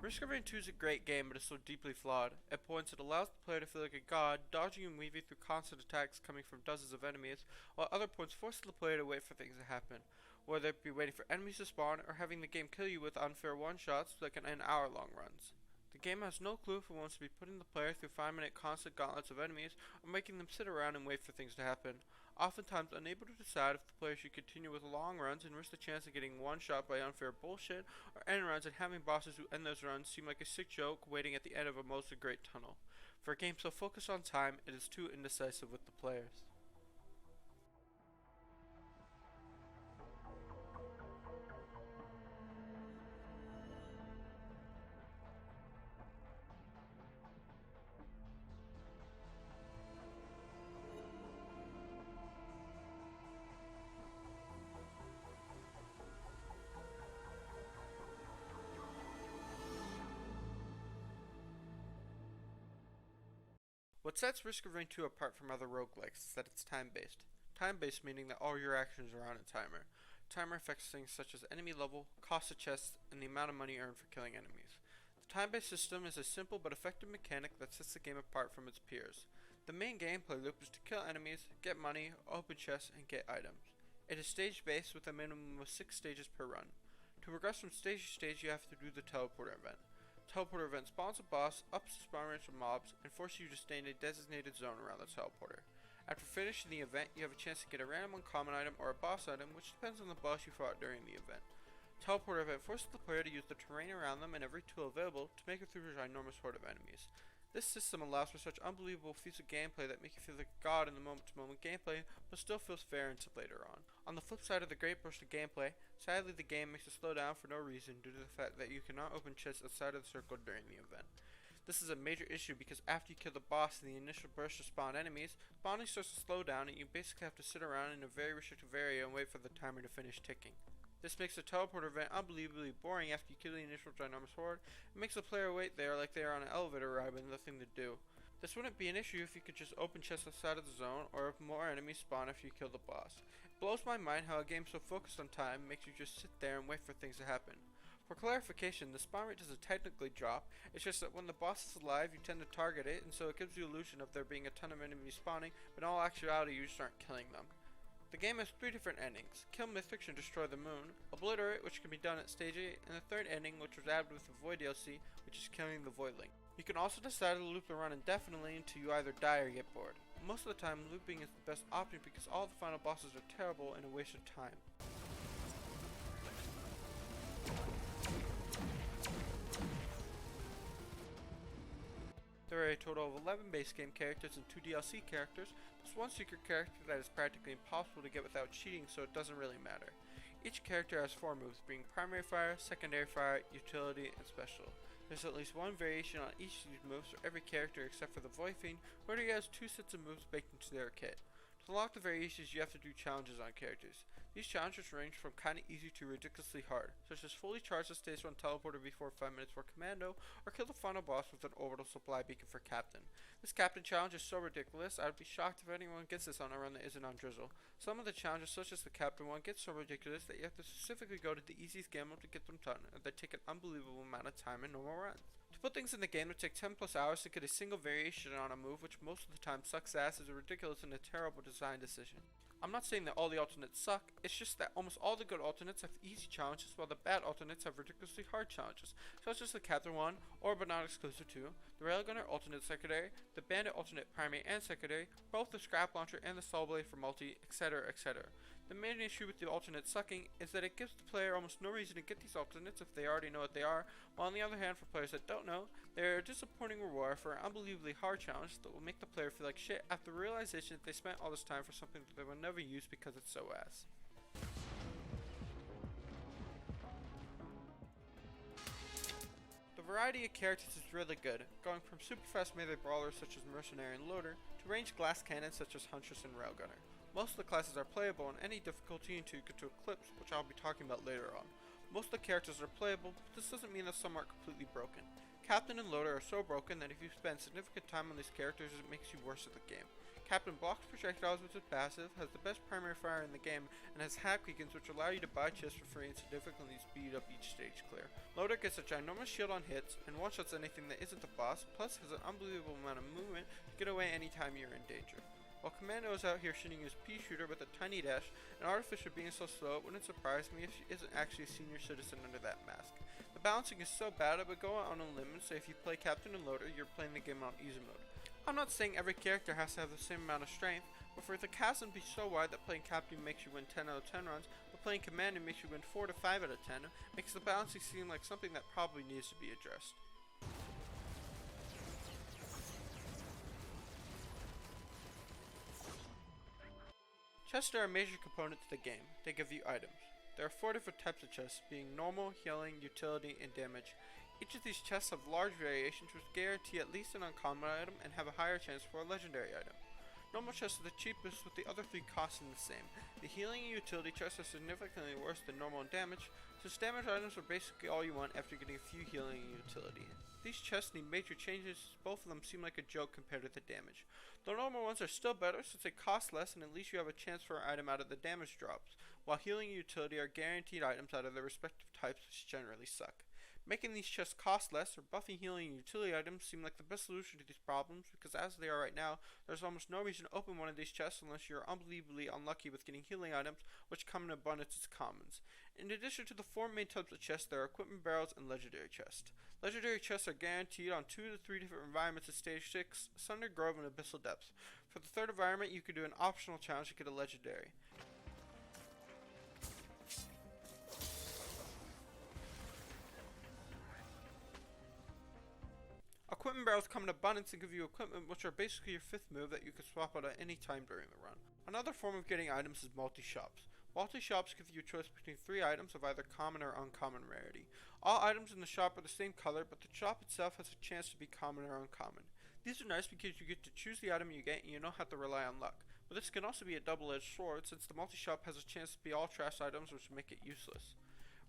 Risk of Rain 2 is a great game, but it's so deeply flawed. At points, it allows the player to feel like a god, dodging and weaving through constant attacks coming from dozens of enemies, while at other points forces the player to wait for things to happen, whether it be waiting for enemies to spawn or having the game kill you with unfair one-shots that can end hour-long runs. The game has no clue if it wants to be putting the player through 5-minute constant gauntlets of enemies or making them sit around and wait for things to happen, oftentimes unable to decide if the player should continue with long runs and risk the chance of getting one shot by unfair bullshit, or end runs and having bosses who end those runs seem like a sick joke waiting at the end of a mostly great tunnel. For a game so focused on time, it is too indecisive with the players. What sets Risk of Rain 2 apart from other roguelikes is that it's time-based. Time-based meaning that all your actions are on a timer. Timer affects things such as enemy level, cost of chests, and the amount of money earned for killing enemies. The time-based system is a simple but effective mechanic that sets the game apart from its peers. The main gameplay loop is to kill enemies, get money, open chests, and get items. It is stage-based with a minimum of 6 stages per run. To progress from stage to stage, you have to do the teleporter event. Teleporter event spawns a boss, ups the spawn range of mobs, and forces you to stay in a designated zone around the teleporter. After finishing the event, you have a chance to get a random uncommon item or a boss item, which depends on the boss you fought during the event. Teleporter event forces the player to use the terrain around them and every tool available to make it through a ginormous horde of enemies. This system allows for such unbelievable feats of gameplay that make you feel like a god in the moment-to-moment gameplay, but still feels fair until later on. On the flip side of the great burst of gameplay, sadly the game makes you slow down for no reason due to the fact that you cannot open chests outside of the circle during the event. This is a major issue because after you kill the boss in the initial burst of spawned enemies, spawning starts to slow down and you basically have to sit around in a very restrictive area and wait for the timer to finish ticking. This makes the teleporter event unbelievably boring after you kill the initial ginormous horde, and makes the player wait there like they are on an elevator ride with nothing to do. This wouldn't be an issue if you could just open chests outside of the zone, or if more enemies spawn after you kill the boss. It blows my mind how a game so focused on time makes you just sit there and wait for things to happen. For clarification, the spawn rate doesn't technically drop, it's just that when the boss is alive you tend to target it, and so it gives the illusion of there being a ton of enemies spawning, but in all actuality you just aren't killing them. The game has 3 different endings: Kill Mythics and Destroy the Moon, Obliterate, which can be done at stage 8, and the 3rd ending, which was added with the Void DLC, which is Killing the Voidling. You can also decide to loop the run indefinitely until you either die or get bored. Most of the time, looping is the best option because all the final bosses are terrible and a waste of time. There are a total of 11 base game characters and 2 DLC characters, plus 1 secret character that is practically impossible to get without cheating, so it doesn't really matter. Each character has 4 moves, being primary fire, secondary fire, utility, and special. There's at least 1 variation on each of these moves for every character except for the Void Fiend, who already has 2 sets of moves baked into their kit. To unlock the variations, you have to do challenges on characters. These challenges range from kinda easy to ridiculously hard, such as fully charge the stage 1 teleporter before 5 minutes for Commando, or kill the final boss with an orbital supply beacon for Captain. This Captain challenge is so ridiculous, I would be shocked if anyone gets this on a run that isn't on Drizzle. Some of the challenges, such as the Captain one, get so ridiculous that you have to specifically go to the easiest game mode to get them done, and they take an unbelievable amount of time in normal runs. To put things in the game, it would take 10 plus hours to get a single variation on a move, which most of the time sucks ass, is a ridiculous and a terrible design decision. I'm not saying that all the alternates suck, it's just that almost all the good alternates have easy challenges while the bad alternates have ridiculously hard challenges, such as the Captain one, or but not exclusive to, the Railgunner alternate secondary, the Bandit alternate primary and secondary, both the Scrap Launcher and the Soul Blade for multi, etc, etc. The main issue with the alternate sucking is that it gives the player almost no reason to get these alternates if they already know what they are, while on the other hand for players that don't know, they are a disappointing reward for an unbelievably hard challenge that will make the player feel like shit after the realization that they spent all this time for something that they will never use because it's so ass. The variety of characters is really good, going from super fast melee brawlers such as Mercenary and Loader, to ranged glass cannons such as Huntress and Railgunner. Most of the classes are playable on any difficulty until you get to Eclipse, which I'll be talking about later on. Most of the characters are playable, but this doesn't mean that some are completely broken. Captain and Loader are so broken that if you spend significant time on these characters, it makes you worse at the game. Captain blocks projectiles with his passive, has the best primary fire in the game, and has hack beacons which allow you to buy chests for free and significantly speed up each stage clear. Loader gets a ginormous shield on hits, and one-shots anything that isn't the boss, plus has an unbelievable amount of movement to get away anytime you're in danger. While Commando is out here shooting his pea shooter with a tiny dash, and Artificer being so slow, it wouldn't surprise me if she isn't actually a senior citizen under that mask. The balancing is so bad I would go out on a limb and say if you play Captain and Loader, you're playing the game on easy mode. I'm not saying every character has to have the same amount of strength, but for the chasm to be so wide that playing Captain makes you win 10 out of 10 runs, but playing Commander makes you win 4 to 5 out of 10, makes the balancing seem like something that probably needs to be addressed. Chests are a major component to the game. They give you items. There are 4 different types of chests, being normal, healing, utility, and damage. Each of these chests have large variations which guarantee at least an uncommon item and have a higher chance for a legendary item. Normal chests are the cheapest, with the other 3 costing the same. The healing and utility chests are significantly worse than normal and damage, since damage items are basically all you want after getting a few healing and utility. These chests need major changes, as both of them seem like a joke compared to the damage. The normal ones are still better since they cost less and at least you have a chance for an item out of the damage drops, while healing and utility are guaranteed items out of their respective types, which generally suck. Making these chests cost less or buffing healing and utility items seem like the best solution to these problems, because as they are right now, there's almost no reason to open one of these chests unless you're unbelievably unlucky with getting healing items, which come in abundance as commons. In addition to the 4 main types of chests, there are equipment barrels and legendary chests. Legendary chests are guaranteed on 2 to 3 different environments at stage 6, Sunder Grove and Abyssal Depths. For the 3rd environment, you can do an optional challenge to get a legendary. Equipment barrels come in abundance and give you equipment which are basically your 5th move that you can swap out at any time during the run. Another form of getting items is multi-shops. Multi-shops give you a choice between 3 items of either common or uncommon rarity. All items in the shop are the same color, but the shop itself has a chance to be common or uncommon. These are nice because you get to choose the item you get and you don't have to rely on luck. But this can also be a double-edged sword since the multi-shop has a chance to be all trash items which make it useless.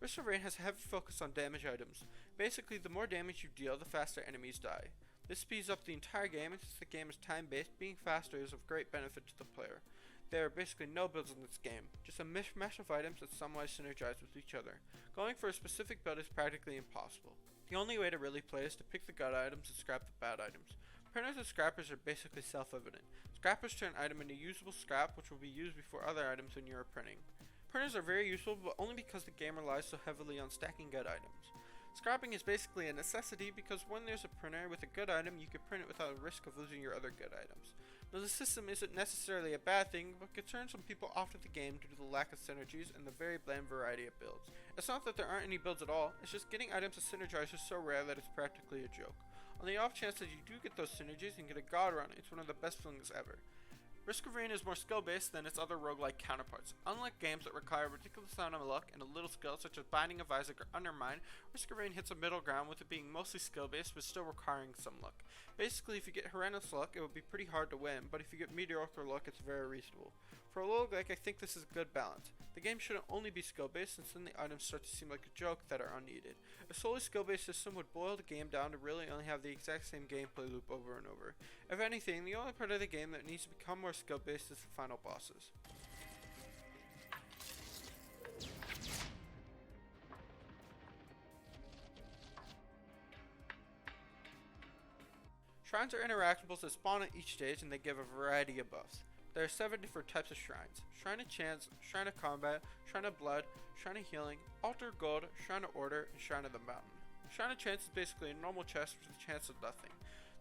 Risk of Rain has a heavy focus on damage items. Basically, the more damage you deal, the faster enemies die. This speeds up the entire game, and since the game is time-based, being faster is of great benefit to the player. There are basically no builds in this game, just a mishmash of items that somewhat synergize with each other. Going for a specific build is practically impossible. The only way to really play is to pick the good items and scrap the bad items. Printers and scrappers are basically self-evident. Scrappers turn an item into usable scrap, which will be used before other items when you are printing. Printers are very useful, but only because the game relies so heavily on stacking good items. Scrapping is basically a necessity because when there's a printer with a good item, you can print it without a risk of losing your other good items. Now, the system isn't necessarily a bad thing, but can turn some people off of the game due to the lack of synergies and the very bland variety of builds. It's not that there aren't any builds at all, it's just getting items to synergize is so rare that it's practically a joke. On the off chance that you do get those synergies and get a god run, it's one of the best feelings ever. Risk of Rain is more skill-based than its other roguelike counterparts. Unlike games that require a ridiculous amount of luck and a little skill such as Binding of Isaac or Undermine, Risk of Rain hits a middle ground with it being mostly skill-based but still requiring some luck. Basically, if you get horrendous luck, it would be pretty hard to win, but if you get mediocre luck, it's very reasonable. For a roguelike, I think this is a good balance. The game shouldn't only be skill-based, since then the items start to seem like a joke that are unneeded. A solely skill-based system would boil the game down to really only have the exact same gameplay loop over and over. If anything, the only part of the game that needs to become more skill-based is the final bosses. Shrines are interactables that spawn at each stage and they give a variety of buffs. There are 7 different types of shrines: Shrine of Chance, Shrine of Combat, Shrine of Blood, Shrine of Healing, Altar of Gold, Shrine of Order, and Shrine of the Mountain. Shrine of Chance is basically a normal chest with a chance of nothing.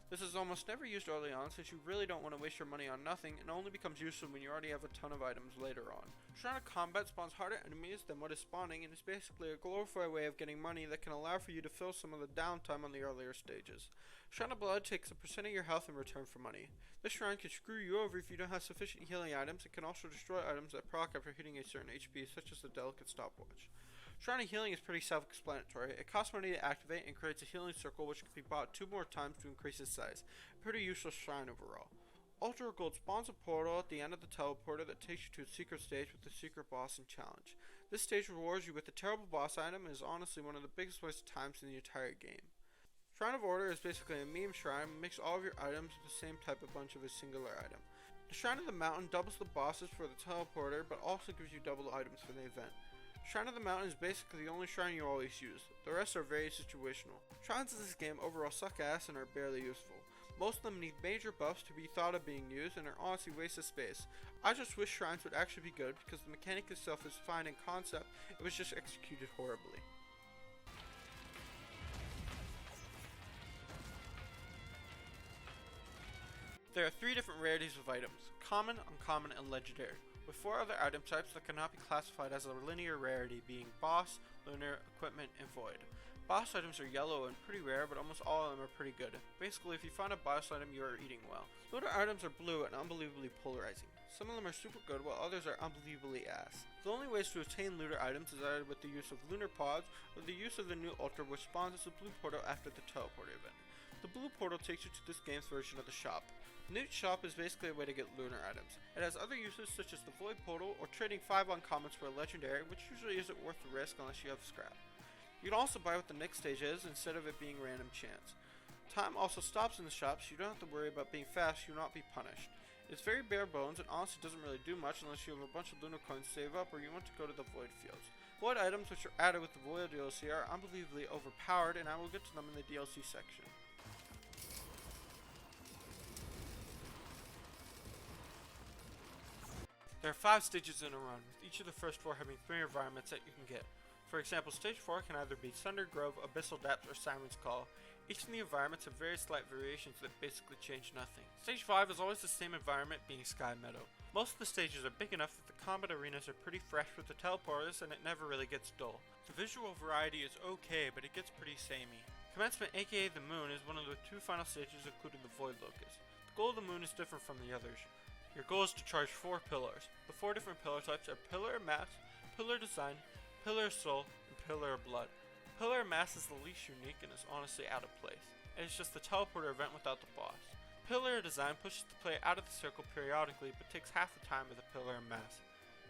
This is almost never used early on since you really don't want to waste your money on nothing and only becomes useful when you already have a ton of items later on. Shrine of Combat spawns harder enemies than what is spawning and is basically a glorified way of getting money that can allow for you to fill some of the downtime on the earlier stages. Shrine of Blood takes a percent of your health in return for money. This shrine can screw you over if you don't have sufficient healing items and can also destroy items that proc after hitting a certain HP, such as the delicate stopwatch. Shrine of Healing is pretty self-explanatory. It costs money to activate and creates a healing circle which can be bought 2 more times to increase its size. A pretty useless shrine overall. Altar of Gold spawns a portal at the end of the teleporter that takes you to a secret stage with the secret boss and challenge. This stage rewards you with a terrible boss item and is honestly one of the biggest waste of times in the entire game. Shrine of Order is basically a meme shrine and makes all of your items with the same type of bunch of a singular item. The Shrine of the Mountain doubles the bosses for the teleporter, but also gives you double items for the event. Shrine of the Mountain is basically the only shrine you always use. The rest are very situational. Shrines in this game overall suck ass and are barely useful. Most of them need major buffs to be thought of being used and are honestly waste of space. I just wish shrines would actually be good because the mechanic itself is fine in concept, it was just executed horribly. There are 3 different rarities of items: common, uncommon, and legendary, with 4 other item types that cannot be classified as a linear rarity, being boss, lunar, equipment, and void. Boss items are yellow and pretty rare, but almost all of them are pretty good. Basically, if you find a boss item, you are eating well. Lunar items are blue and unbelievably polarizing. Some of them are super good, while others are unbelievably ass. The only ways to attain lunar items is either with the use of lunar pods, or the use of the new ultra, which spawns as a blue portal after the teleporter event. The blue portal takes you to this game's version of the shop. The Newt shop is basically a way to get lunar items. It has other uses such as the void portal or trading 5 uncommons for a legendary, which usually isn't worth the risk unless you have scrap. You can also buy what the next stage is instead of it being random chance. Time also stops in the shop, so you don't have to worry about being fast, you will not be punished. It's very bare bones and honestly doesn't really do much unless you have a bunch of lunar coins saved up or you want to go to the void fields. Void items which are added with the void DLC are unbelievably overpowered, and I will get to them in the DLC section. There are 5 stages in a run, with each of the first 4 having 3 environments that you can get. For example, stage 4 can either be Thunder Grove, Abyssal Depths, or Siren's Call. Each of the environments have very slight variations that basically change nothing. Stage 5 is always the same environment, being Sky Meadow. Most of the stages are big enough that the combat arenas are pretty fresh with the teleporters, and it never really gets dull. The visual variety is okay, but it gets pretty samey. Commencement, aka the Moon, is one of the 2 final stages including the Void Locust. The goal of the Moon is different from the others. Your goal is to charge 4 pillars. The 4 different pillar types are Pillar of Mass, Pillar of Design, Pillar of Soul, and Pillar of Blood. Pillar of Mass is the least unique and is honestly out of place. It is just the teleporter event without the boss. Pillar of Design pushes the player out of the circle periodically, but takes half the time of the Pillar of Mass.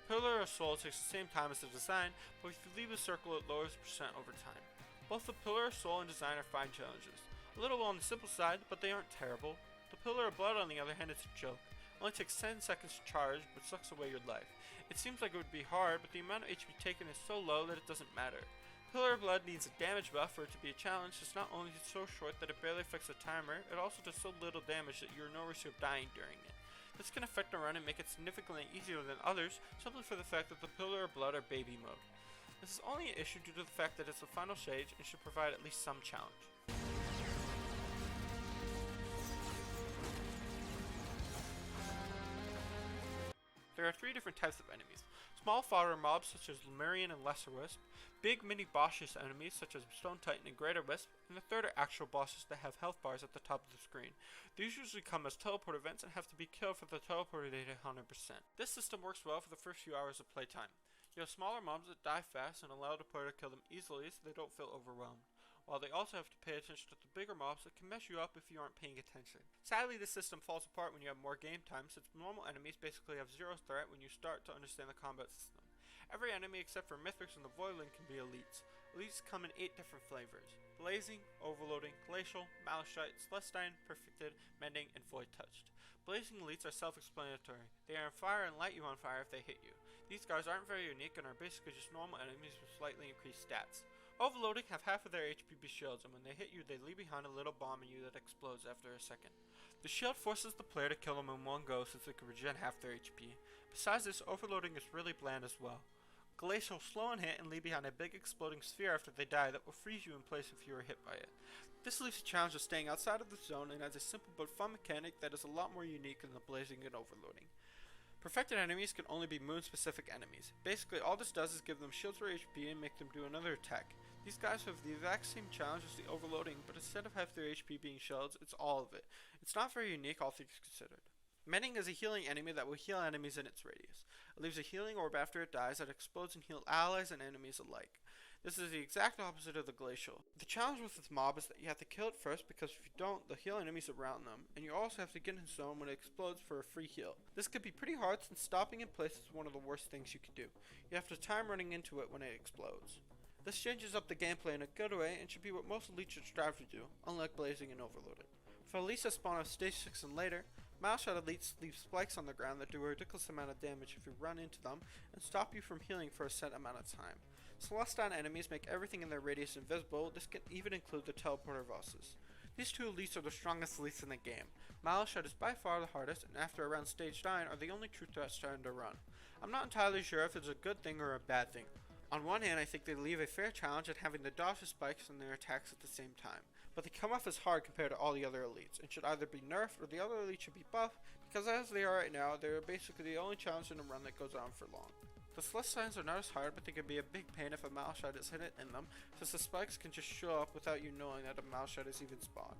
Pillar of Soul takes the same time as the Design, but if you leave the circle it lowers the percent over time. Both the Pillar of Soul and Design are fine challenges. A little on the simple side, but they aren't terrible. The Pillar of Blood on the other hand is a joke. It only takes 10 seconds to charge, but sucks away your life. It seems like it would be hard, but the amount of HP taken is so low that it doesn't matter. Pillar of Blood needs a damage buff for it to be a challenge. It's not only so short that it barely affects the timer, it also does so little damage that you are no risk of dying during it. This can affect the run and make it significantly easier than others, simply for the fact that the Pillar of Blood are baby mode. This is only an issue due to the fact that it's the final stage and should provide at least some challenge. There are 3 different types of enemies: small fodder mobs such as Lemurian and Lesser Wisp, big mini bosses enemies such as Stone Titan and Greater Wisp, and the third are actual bosses that have health bars at the top of the screen. These usually come as teleport events and have to be killed for the teleporter to hit 100%. This system works well for the first few hours of playtime. You have smaller mobs that die fast and allow the player to kill them easily so they don't feel overwhelmed, while they also have to pay attention to the bigger mobs that can mess you up if you aren't paying attention. Sadly, this system falls apart when you have more game time, since normal enemies basically have 0 threat when you start to understand the combat system. Every enemy except for Mithrix and the Voidling can be elites. Elites come in 8 different flavors: Blazing, Overloading, Glacial, Malachite, Celestine, Perfected, Mending, and Void Touched. Blazing elites are self-explanatory. They are on fire and light you on fire if they hit you. These guys aren't very unique and are basically just normal enemies with slightly increased stats. Overloading have half of their HP be shields, and when they hit you, they leave behind a little bomb in you that explodes after a second. The shield forces the player to kill them in one go since they can regen half their HP. Besides this, Overloading is really bland as well. Glacial slow and hit and leave behind a big exploding sphere after they die that will freeze you in place if you are hit by it. This leaves the challenge of staying outside of the zone and has a simple but fun mechanic that is a lot more unique than the Blazing and Overloading. Perfected enemies can only be moon-specific enemies. Basically, all this does is give them shields for HP and make them do another attack. These guys have the exact same challenge as the Overloading, but instead of half their HP being shields, it's all of it. It's not very unique, all things considered. Mending is a healing enemy that will heal enemies in its radius. It leaves a healing orb after it dies that explodes and heals allies and enemies alike. This is the exact opposite of the Glacial. The challenge with this mob is that you have to kill it first, because if you don't, they'll heal enemies around them, and you also have to get in the zone when it explodes for a free heal. This could be pretty hard since stopping in place is one of the worst things you could do. You have to time running into it when it explodes. This changes up the gameplay in a good way and should be what most elites should strive to do, unlike Blazing and Overloaded. For elites that spawn on stage 6 and later, Mileshot elites leave spikes on the ground that do a ridiculous amount of damage if you run into them, and stop you from healing for a set amount of time. Celestine enemies make everything in their radius invisible. This can even include the teleporter bosses. These two elites are the strongest elites in the game. Mileshot is by far the hardest, and after around stage 9 are the only true threats starting to run. I'm not entirely sure if it's a good thing or a bad thing. On one hand, I think they leave a fair challenge at having to dodge the spikes and their attacks at the same time, but they come off as hard compared to all the other elites, and should either be nerfed or the other elites should be buffed, because as they are right now, they are basically the only challenge in a run that goes on for long. The Celestines are not as hard, but they can be a big pain if a Mileshot is hidden in them, since the spikes can just show up without you knowing that a Mileshot is even spawned.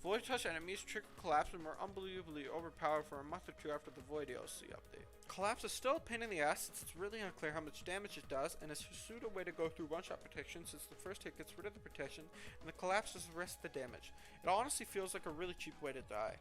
Void Touch enemies trigger Collapse and were unbelievably overpowered for a month or two after the Void DLC update. Collapse is still a pain in the ass since it's really unclear how much damage it does, and is a pseudo way to go through one-shot protection since the first hit gets rid of the protection and the Collapse does the rest of the damage. It honestly feels like a really cheap way to die.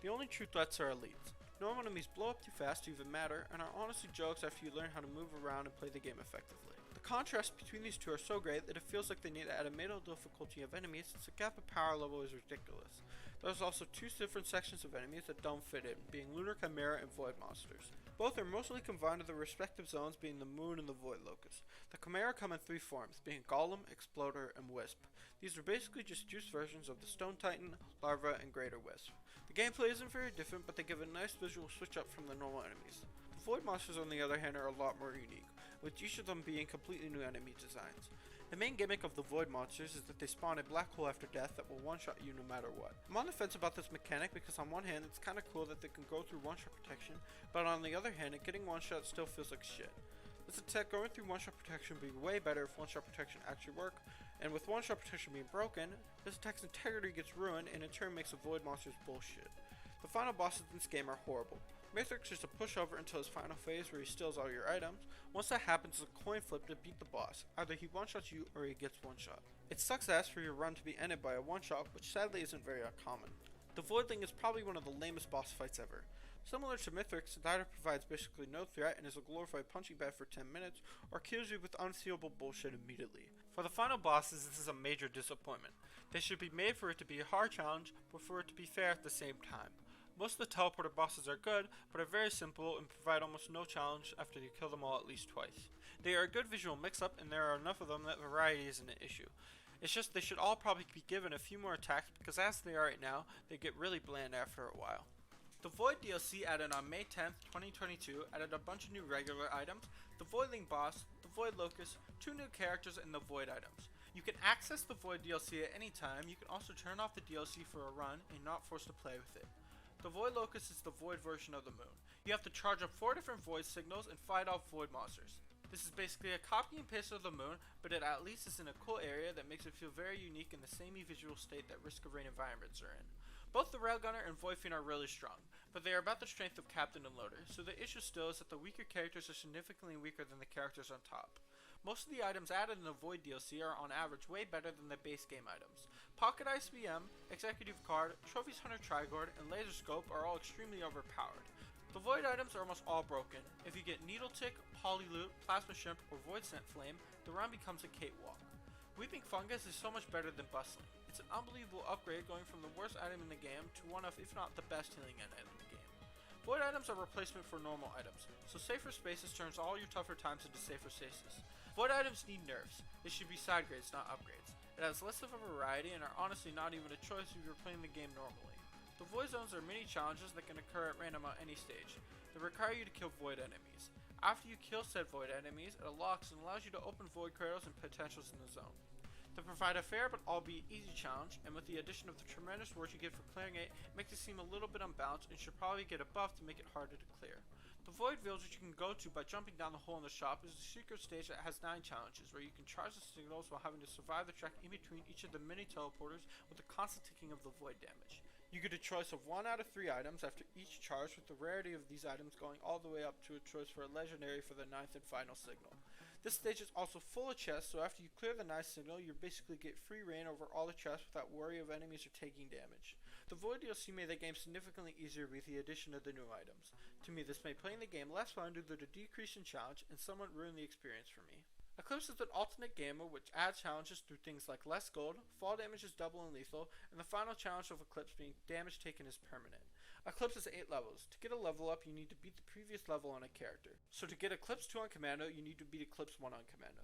The only true threats are elites. Normal enemies blow up too fast to even matter, and are honestly jokes after you learn how to move around and play the game effectively. The contrast between these two are so great that it feels like they need to add a middle difficulty of enemies since the gap of power level is ridiculous. There's also two different sections of enemies that don't fit in, being Lunar Chimera and Void Monsters. Both are mostly confined to the respective zones being the Moon and the Void Locust. The Chimera come in three forms, being Golem, Exploder, and Wisp. These are basically just juiced versions of the Stone Titan, Larva, and Greater Wisp. The gameplay isn't very different, but they give a nice visual switch up from the normal enemies. The Void Monsters on the other hand are a lot more unique, with each of them being completely new enemy designs. The main gimmick of the Void Monsters is that they spawn a black hole after death that will one-shot you no matter what. I'm on the fence about this mechanic because on one hand it's kinda cool that they can go through one-shot protection, but on the other hand getting one-shot still feels like shit. This attack going through one-shot protection would be way better if one-shot protection actually worked, and with one-shot protection being broken, this attack's integrity gets ruined and in turn makes the Void Monsters bullshit. The final bosses in this game are horrible. Mythrix is a pushover until his final phase where he steals all your items. Once that happens, it's a coin flip to beat the boss. Either he one-shots you or he gets one-shot. It sucks ass for your run to be ended by a one-shot, which sadly isn't very uncommon. The Voidling is probably one of the lamest boss fights ever. Similar to Mythrix, the item provides basically no threat and is a glorified punching bag for 10 minutes, or kills you with unseeable bullshit immediately. For the final bosses, this is a major disappointment. They should be made for it to be a hard challenge, but for it to be fair at the same time. Most of the teleporter bosses are good, but are very simple and provide almost no challenge after you kill them all at least twice. They are a good visual mix-up, and there are enough of them that variety isn't an issue. It's just they should all probably be given a few more attacks because as they are right now, they get really bland after a while. The Void DLC added on May 10th, 2022 added a bunch of new regular items, the Voidling boss, the Void Locust, 2 new characters, and the Void items. You can access the Void DLC at any time. You can also turn off the DLC for a run and not forced to play with it. The Void Locust is the Void version of the Moon. You have to charge up 4 different Void signals and fight off Void monsters. This is basically a copy and paste of the Moon, but it at least is in a cool area that makes it feel very unique in the samey visual state that Risk of Rain environments are in. Both the Railgunner and Void Fiend are really strong, but they are about the strength of Captain and Loader, so the issue still is that the weaker characters are significantly weaker than the characters on top. Most of the items added in the Void DLC are on average way better than the base game items. Pocket ICBM, Executive Card, Trophies Hunter Trigord, and Laser Scope are all extremely overpowered. The Void items are almost all broken. If you get Needle Tick, Polyloot, Plasma Shrimp, or Void Scent Flame, the run becomes a cakewalk. Weeping Fungus is so much better than Bustling. It's an unbelievable upgrade going from the worst item in the game to one of, if not the best healing item in the game. Void items are replacement for normal items, so Safer Spaces turns all your tougher times into safer stasis. Void items need nerfs. They should be side grades, not upgrades. It has less of a variety and are honestly not even a choice if you're playing the game normally. The Void Zones are mini challenges that can occur at random on any stage. They require you to kill Void enemies. After you kill said Void enemies, it unlocks and allows you to open Void cradles and potentials in the zone. They provide a fair but albeit easy challenge, and with the addition of the tremendous work you get for clearing it, makes it seem a little bit unbalanced and should probably get a buff to make it harder to clear. The Void Village, which you can go to by jumping down the hole in the shop, is a secret stage that has 9 challenges, where you can charge the signals while having to survive the track in between each of the mini teleporters with the constant ticking of the Void damage. You get a choice of 1 out of 3 items after each charge, with the rarity of these items going all the way up to a choice for a legendary for the 9th and final signal. This stage is also full of chests, so after you clear the 9th signal, you basically get free reign over all the chests without worry of enemies or taking damage. The Void DLC made the game significantly easier with the addition of the new items. To me, this made playing the game less fun due to the decrease in challenge and somewhat ruined the experience for me. Eclipse is an alternate game mode which adds challenges through things like less gold, fall damage is double and lethal, and the final challenge of Eclipse being damage taken is permanent. Eclipse has 8 levels. To get a level up, you need to beat the previous level on a character. So to get Eclipse 2 on Commando, you need to beat Eclipse 1 on Commando.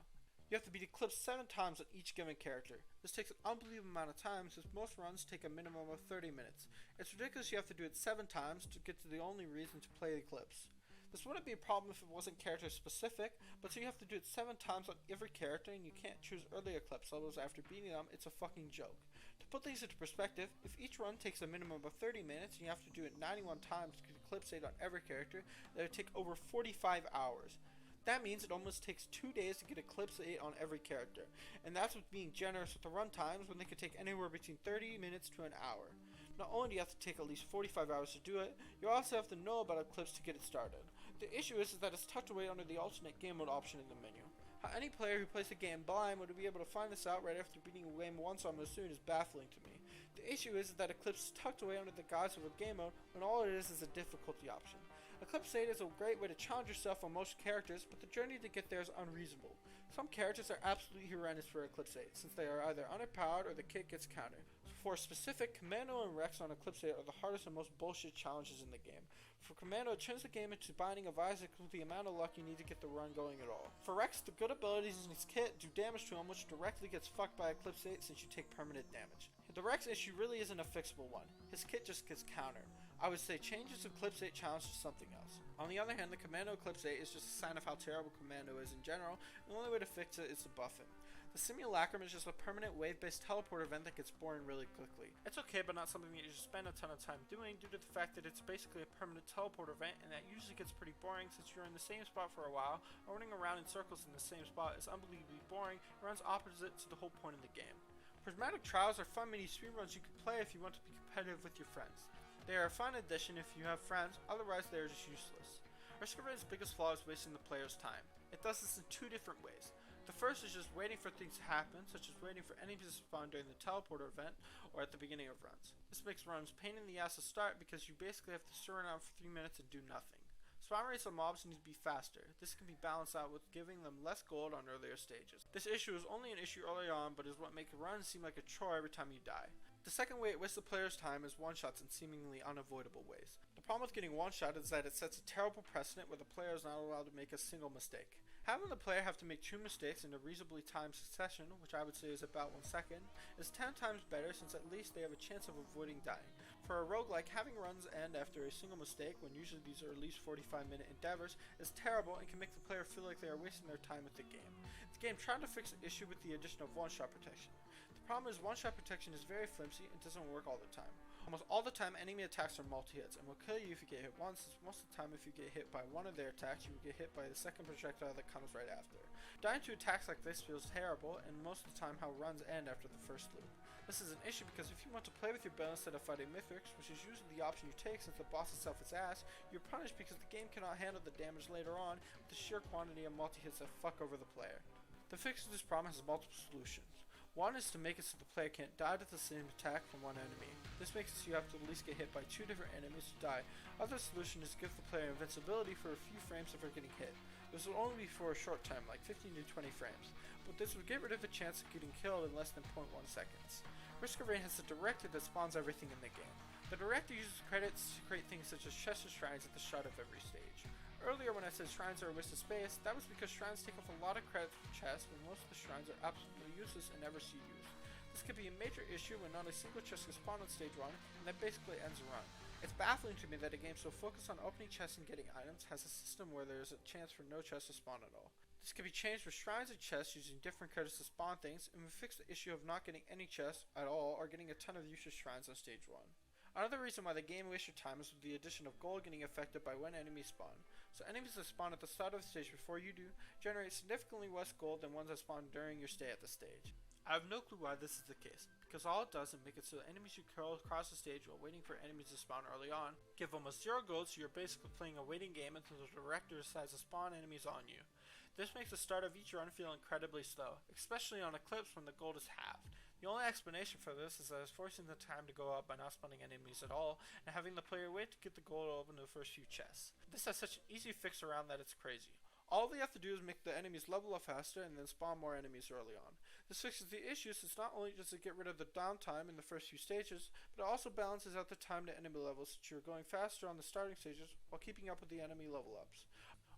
You have to beat Eclipse 7 times on each given character. This takes an unbelievable amount of time since most runs take a minimum of 30 minutes. It's ridiculous you have to do it 7 times to get to the only reason to play Eclipse. This wouldn't be a problem if it wasn't character specific, but so you have to do it 7 times on every character and you can't choose early Eclipse levels after beating them, it's a fucking joke. To put things into perspective, if each run takes a minimum of 30 minutes and you have to do it 91 times to get Eclipse 8 on every character, that would take over 45 hours. That means it almost takes 2 days to get Eclipse 8 on every character, and that's with being generous with the run times when they could take anywhere between 30 minutes to an hour. Not only do you have to take at least 45 hours to do it, you also have to know about Eclipse to get it started. The issue is that it's tucked away under the alternate game mode option in the menu. How any player who plays the game blind would be able to find this out right after beating a game once on Mosoon is baffling to me. The issue is that Eclipse is tucked away under the guise of a game mode when all it is a difficulty option. Eclipse 8 is a great way to challenge yourself on most characters, but the journey to get there is unreasonable. Some characters are absolutely horrendous for Eclipse 8, since they are either underpowered or the kit gets countered. For specific, Commando and Rex on Eclipse 8 are the hardest and most bullshit challenges in the game. For Commando, it turns the game into Binding of Isaac with the amount of luck you need to get the run going at all. For Rex, the good abilities in his kit do damage to him, which directly gets fucked by Eclipse 8 since you take permanent damage. The Rex issue really isn't a fixable one. His kit just gets countered. I would say change his Eclipse 8 challenge to something else. On the other hand, the Commando Eclipse 8 is just a sign of how terrible Commando is in general, and the only way to fix it is to buff it. The Simulacrum is just a permanent wave-based teleport event that gets boring really quickly. It's okay, but not something that you should spend a ton of time doing due to the fact that it's basically a permanent teleport event, and that usually gets pretty boring since you're in the same spot for a while, or running around in circles in the same spot is unbelievably boring and runs opposite to the whole point of the game. Prismatic Trials are fun mini speedruns you can play if you want to be competitive with your friends. They are a fun addition if you have friends, otherwise they are just useless. Risk of Rain's biggest flaw is wasting the player's time. It does this in 2 different ways. The first is just waiting for things to happen, such as waiting for enemies to spawn during the teleporter event or at the beginning of runs. This makes runs pain in the ass to start because you basically have to sit around for 3 minutes and do nothing. Spawn rates on mobs need to be faster. This can be balanced out with giving them less gold on earlier stages. This issue is only an issue early on, but is what makes runs seem like a chore every time you die. The second way it wastes the player's time is one-shots in seemingly unavoidable ways. The problem with getting one-shot is that it sets a terrible precedent where the player is not allowed to make a single mistake. Having the player have to make 2 mistakes in a reasonably timed succession, which I would say is about 1 second, is 10 times better since at least they have a chance of avoiding dying. For a roguelike, having runs end after a single mistake, when usually these are at least 45-minute endeavors, is terrible and can make the player feel like they are wasting their time with the game. The game tried to fix the issue with the addition of one-shot protection. The problem is one-shot protection is very flimsy and doesn't work all the time. Almost all the time enemy attacks are multi-hits and will kill you if you get hit once, since most of the time if you get hit by one of their attacks you will get hit by the second projectile that comes right after. Dying to attacks like this feels terrible, and most of the time how runs end after the first loop. This is an issue because if you want to play with your build instead of fighting Mithrix, which is usually the option you take since the boss itself is ass, you're punished because the game cannot handle the damage later on with the sheer quantity of multi-hits that fuck over the player. The fix to this problem has multiple solutions. One is to make it so the player can't die to the same attack from one enemy. This makes it so you have to at least get hit by 2 different enemies to die. Other solution is give the player invincibility for a few frames before getting hit. This will only be for a short time, like 15 to 20 frames, but this would get rid of the chance of getting killed in less than 0.1 seconds. Risk of Rain has a director that spawns everything in the game. The director uses credits to create things such as chests and shrines at the start of every stage. Earlier when I said shrines are a waste of space, that was because shrines take up a lot of credits from chests when most of the shrines are absolutely useless and never see use. This could be a major issue when not a single chest can spawn on stage 1, and that basically ends a run. It's baffling to me that a game so focused on opening chests and getting items has a system where there is a chance for no chests to spawn at all. This can be changed with shrines and chests using different credits to spawn things, and we fix the issue of not getting any chests at all or getting a ton of useless shrines on stage 1. Another reason why the game wastes your time is with the addition of gold getting affected by when enemies spawn. So enemies that spawn at the start of the stage before you do generate significantly less gold than ones that spawn during your stay at the stage. I have no clue why this is the case, because all it does is make it so that enemies who curl across the stage while waiting for enemies to spawn early on give almost 0 gold, so you're basically playing a waiting game until the director decides to spawn enemies on you. This makes the start of each run feel incredibly slow, especially on Eclipse when the gold is halved. The only explanation for this is that it's forcing the time to go up by not spawning enemies at all, and having the player wait to get the gold to open the first few chests. This has such an easy fix around that it's crazy. All they have to do is make the enemies level up faster and then spawn more enemies early on. This fixes the issue since not only does it get rid of the downtime in the first few stages, but it also balances out the time to enemy levels since you're going faster on the starting stages while keeping up with the enemy level ups.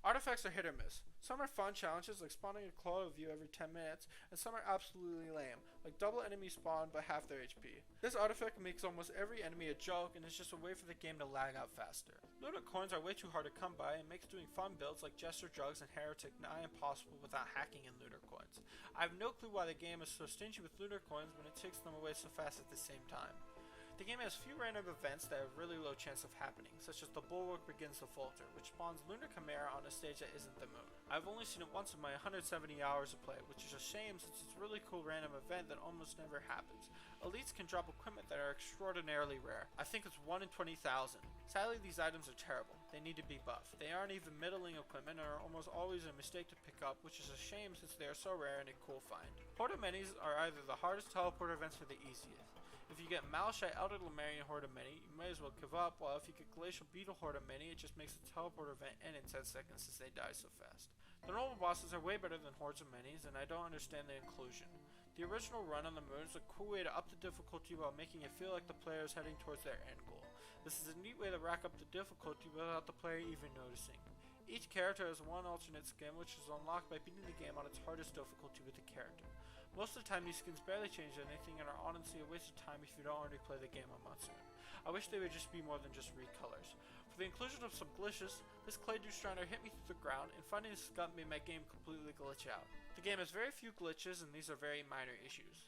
Artifacts are hit or miss. Some are fun challenges like spawning a claw of you every 10 minutes, and some are absolutely lame, like double enemy spawn but half their HP. This artifact makes almost every enemy a joke and is just a way for the game to lag out faster. Lunar coins are way too hard to come by and makes doing fun builds like Jester Drugs and Heretic nigh impossible without hacking in lunar coins. I have no clue why the game is so stingy with lunar coins when it takes them away so fast at the same time. The game has few random events that have really low chance of happening, such as the Bulwark begins to falter, which spawns Lunar Chimera on a stage that isn't the moon. I've only seen it once in my 170 hours of play, which is a shame since it's a really cool random event that almost never happens. Elites can drop equipment that are extraordinarily rare. I think it's 1 in 20,000. Sadly, these items are terrible. They need to be buffed. They aren't even middling equipment and are almost always a mistake to pick up, which is a shame since they are so rare and a cool find. Horde of Minis are either the hardest teleport events or the easiest. If you get Malashite Elder Lemurian Horde of Many, you may as well give up, while if you get Glacial Beetle Horde of Many, it just makes the teleport event end in 10 seconds since they die so fast. The normal bosses are way better than Hordes of Minis, and I don't understand the inclusion. The original run on the moon is a cool way to up the difficulty while making it feel like the player is heading towards their end goal. This is a neat way to rack up the difficulty without the player even noticing. Each character has one alternate skin, which is unlocked by beating the game on its hardest difficulty with the character. Most of the time these skins barely change anything and are honestly a waste of time if you don't already play the game a month soon. I wish they would just be more than just recolors. For the inclusion of some glitches, this Clay Douche hit me through the ground, and finding this gut made my game completely glitch out. The game has very few glitches, and these are very minor issues.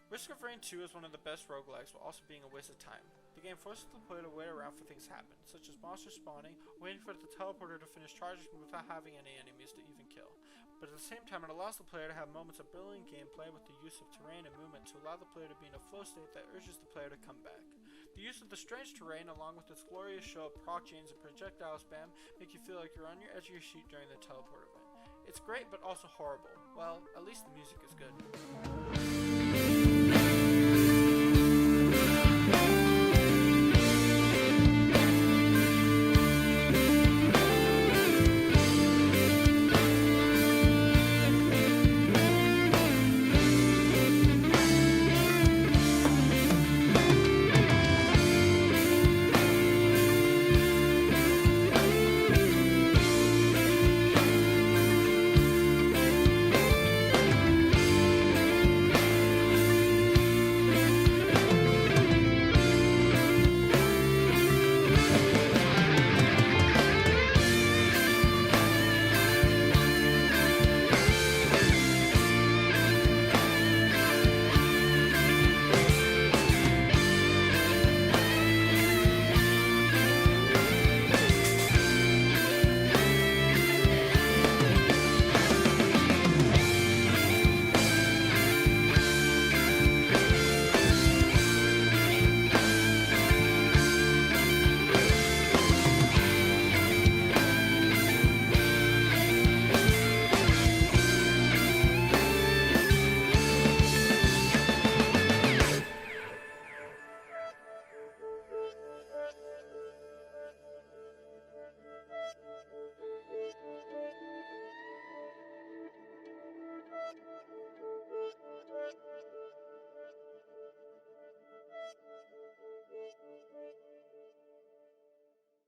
Risk of Rain 2 is one of the best roguelikes while also being a waste of time. The game forces the player to wait around for things to happen, such as monsters spawning, waiting for the teleporter to finish charging without having any enemies to even kill. But at the same time, it allows the player to have moments of brilliant gameplay with the use of terrain and movement to allow the player to be in a flow state that urges the player to come back. The use of the strange terrain along with its glorious show of proc chains and projectile spam make you feel like you're on your edge of your seat during the teleport event. It's great but also horrible. Well, at least the music is good.